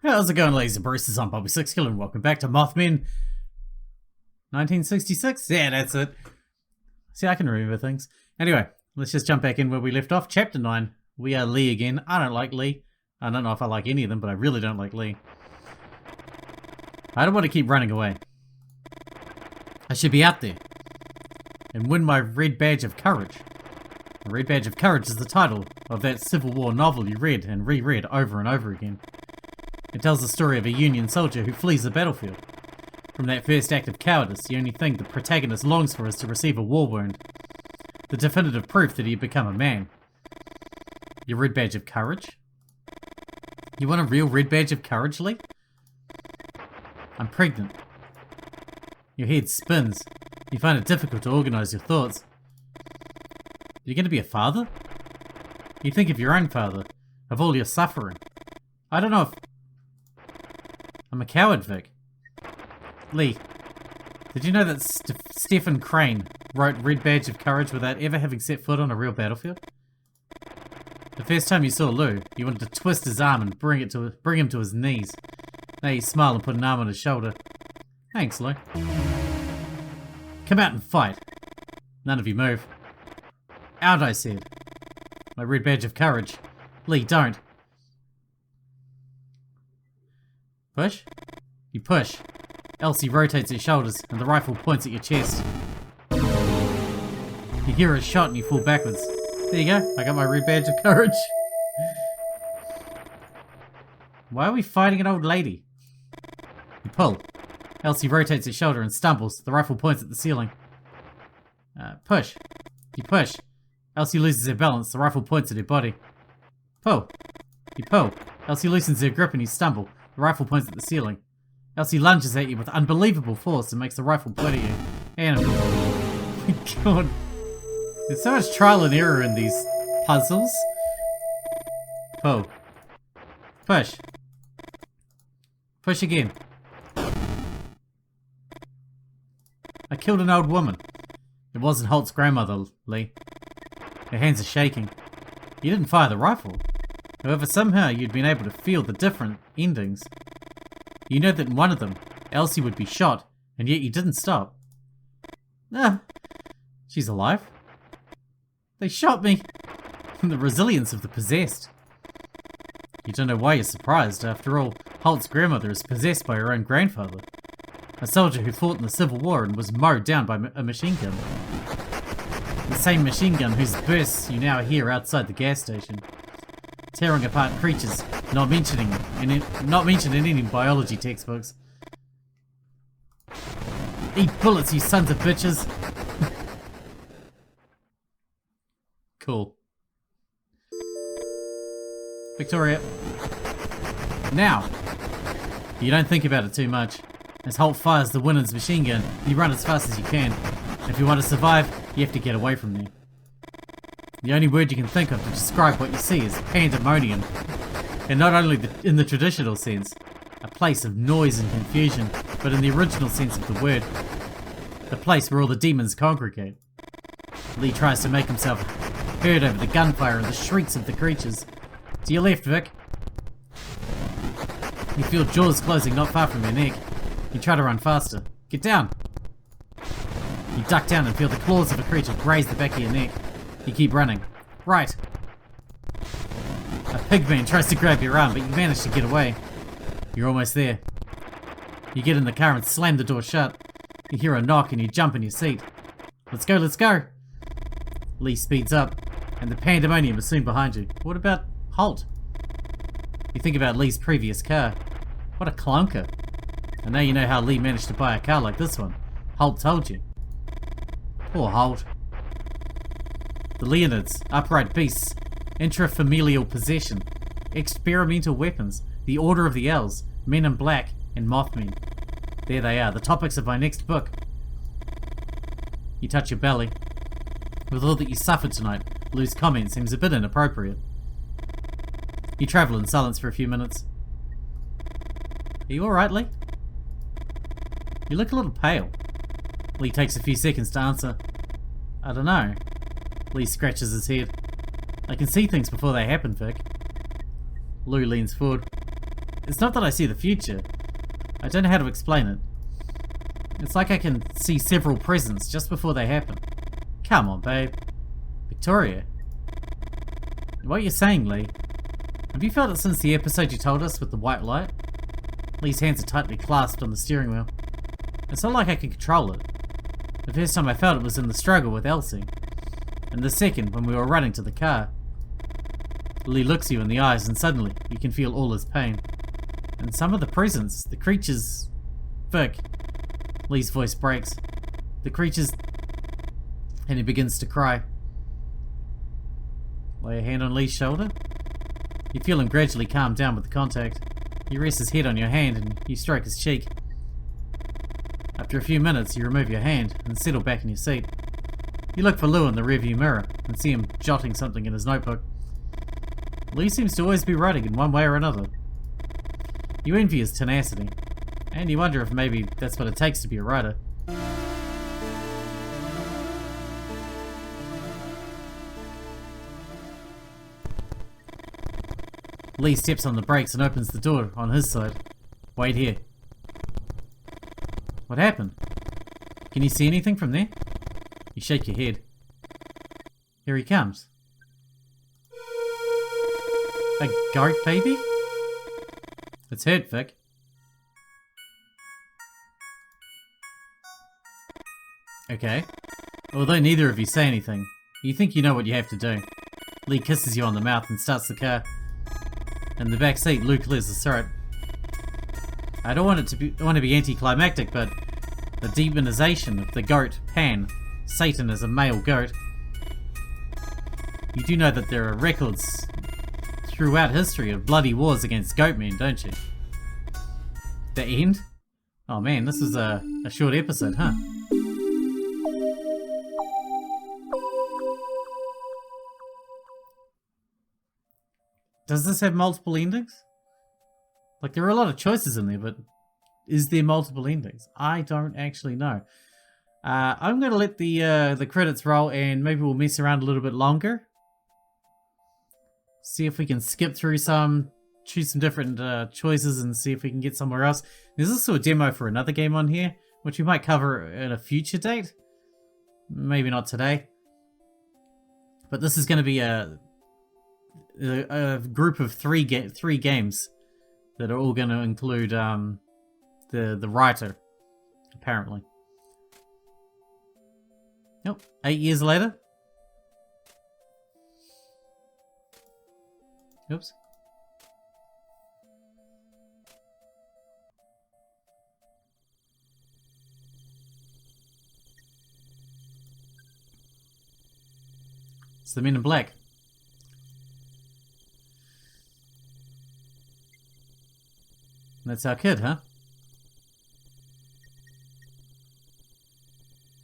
How's it going, ladies and bruises? I'm Bobby Sixkilla and welcome back to Mothmen 1966? Yeah, that's it. See, I can remember things. Anyway, let's just jump back in where we left off. Chapter 9. We are Lee again. I don't like Lee. I don't know if I like any of them, but I really don't like Lee. I don't want to keep running away. I should be out there and win my Red Badge of Courage. The Red Badge of Courage is the title of that Civil War novel you read and reread over and over again. It tells the story of a Union soldier who flees the battlefield. From that first act of cowardice, the only thing the protagonist longs for is to receive a war wound. The definitive proof that he had become a man. Your Red Badge of Courage? You want a real Red Badge of Courage, Lee? I'm pregnant. Your head spins. You find it difficult to organize your thoughts. You're going to be a father? You think of your own father, of all your suffering. I don't know if... I'm a coward, Vic. Lee, did you know that Stephen Crane wrote Red Badge of Courage without ever having set foot on a real battlefield? The first time you saw Lou, you wanted to twist his arm and bring him to his knees. Now you smile and put an arm on his shoulder. Thanks, Lou. Come out and fight. None of you move. Out, I said. My Red Badge of Courage. Lee, don't. Push? You push. Elsie rotates her shoulders and the rifle points at your chest. You hear a shot and you fall backwards. There you go, I got my Red Badge of Courage. Why are we fighting an old lady? You pull. Elsie rotates her shoulder and stumbles. The rifle points at the ceiling. Push. You push. Elsie loses her balance. The rifle points at her body. Pull. You pull. Elsie loosens her grip and you stumble. The rifle points at the ceiling. Elsie lunges at you with unbelievable force and makes the rifle point at you. And... oh my god. There's so much trial and error in these puzzles. Pull. Push. Push again. I killed an old woman. It wasn't Holt's grandmother, Lee. Her hands are shaking. You didn't fire the rifle. However, somehow you'd been able to feel the different endings. You know that in one of them, Elsie would be shot, and yet you didn't stop. Ah, she's alive. They shot me. The resilience of the possessed. You don't know why you're surprised. After all, Holt's grandmother is possessed by her own grandfather. A soldier who fought in the Civil War and was mowed down by a machine gun. The same machine gun whose bursts you now hear outside the gas station. Tearing apart creatures, not mentioned in any biology textbooks. Eat bullets, you sons of bitches! Cool. Victoria. Now! You don't think about it too much. As Holt fires the Winans machine gun, you run as fast as you can. If you want to survive, you have to get away from there. The only word you can think of to describe what you see is pandemonium. And not only in the traditional sense, a place of noise and confusion, but in the original sense of the word, the place where all the demons congregate. Lee tries to make himself heard over the gunfire and the shrieks of the creatures. To your left, Vic. You feel jaws closing not far from your neck. You try to run faster. Get down! You duck down and feel the claws of a creature graze the back of your neck. You keep running. Right. A pigman tries to grab your arm, but you manage to get away. You're almost there. You get in the car and slam the door shut. You hear a knock and you jump in your seat. Let's go, let's go! Lee speeds up, and the pandemonium is soon behind you. What about Holt? You think about Lee's previous car. What a clunker. And now you know how Lee managed to buy a car like this one. Holt told you. Poor Holt. The Leonids, upright beasts, intrafamilial possession, experimental weapons, the Order of the Elves, Men in Black, and Mothmen. There they are, the topics of my next book. You touch your belly. With all that you suffered tonight, Lou's comment seems a bit inappropriate. You travel in silence for a few minutes. Are you alright, Lee? You look a little pale. Lee takes a few seconds to answer. I don't know. Lee scratches his head. I can see things before they happen, Vic. Lou leans forward. It's not that I see the future. I don't know how to explain it. It's like I can see several presents just before they happen. Come on, babe. Victoria. What are you saying, Lee? Have you felt it since the episode you told us with the white light? Lee's hands are tightly clasped on the steering wheel. It's not like I can control it. The first time I felt it was in the struggle with Elsie. And the second, when we were running to the car. Lee looks you in the eyes and suddenly you can feel all his pain. And some of the presents, the creatures... Vic. Lee's voice breaks. The creatures... And he begins to cry. Lay a hand on Lee's shoulder. You feel him gradually calm down with the contact. You rest his head on your hand and you stroke his cheek. After a few minutes, you remove your hand and settle back in your seat. You look for Lou in the rearview mirror and see him jotting something in his notebook. Lee seems to always be writing in one way or another. You envy his tenacity, and you wonder if maybe that's what it takes to be a writer. Lee steps on the brakes and opens the door on his side. Wait here. What happened? Can you see anything from there? You shake your head. Here he comes. A goat baby? It's hurt, Vic. Okay. Although neither of you say anything, you think you know what you have to do. Lee kisses you on the mouth and starts the car. In the back seat, Lou clears his throat. I don't want to be anticlimactic, but the demonization of the goat, Pan, Satan as a male goat. You do know that there are records throughout history of bloody wars against goat men, don't you? The end? Oh man, this is a short episode, huh? Does this have multiple endings? Like, there are a lot of choices in there, but is there multiple endings? I don't actually know. I'm going to let the credits roll and maybe we'll mess around a little bit longer. See if we can skip through some, choose some different choices and see if we can get somewhere else. There's also a demo for another game on here, which we might cover at a future date. Maybe not today. But this is going to be a group of three games that are all going to include the writer, apparently. Nope. 8 years later. Oops. It's the Men in Black. That's our kid, huh?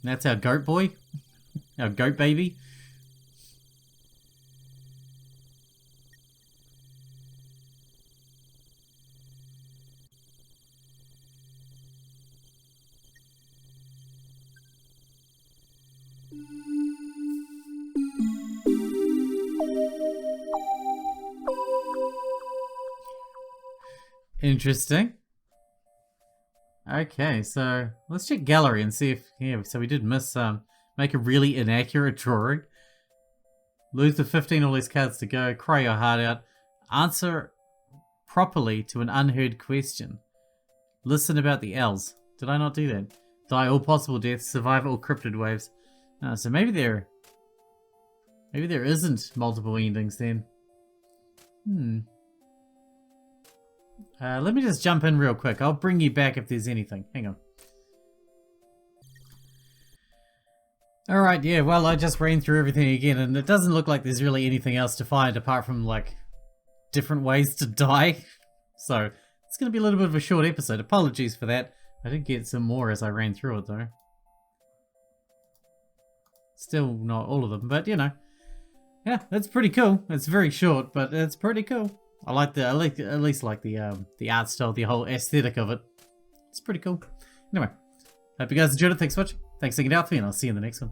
That's our goat boy? Our goat baby? Interesting. Okay, so let's check gallery and see if, yeah, so we did miss, make a really inaccurate drawing. Lose the 15 all these cards to go, cry your heart out, answer properly to an unheard question. Listen about the L's. Did I not do that? Die all possible deaths, survive all cryptid waves. So maybe there isn't multiple endings then. Let me just jump in real quick. I'll bring you back if there's anything. Hang on. Alright, yeah, well, I just ran through everything again, and it doesn't look like there's really anything else to find apart from, like, different ways to die. So, it's going to be a little bit of a short episode. Apologies for that. I did get some more as I ran through it, though. Still not all of them, but, you know. Yeah, that's pretty cool. It's very short, but it's pretty cool. I at least like the art style, the whole aesthetic of it. It's pretty cool. Anyway, hope you guys enjoyed it. Thanks for watching. Thanks for hanging out with me, and I'll see you in the next one.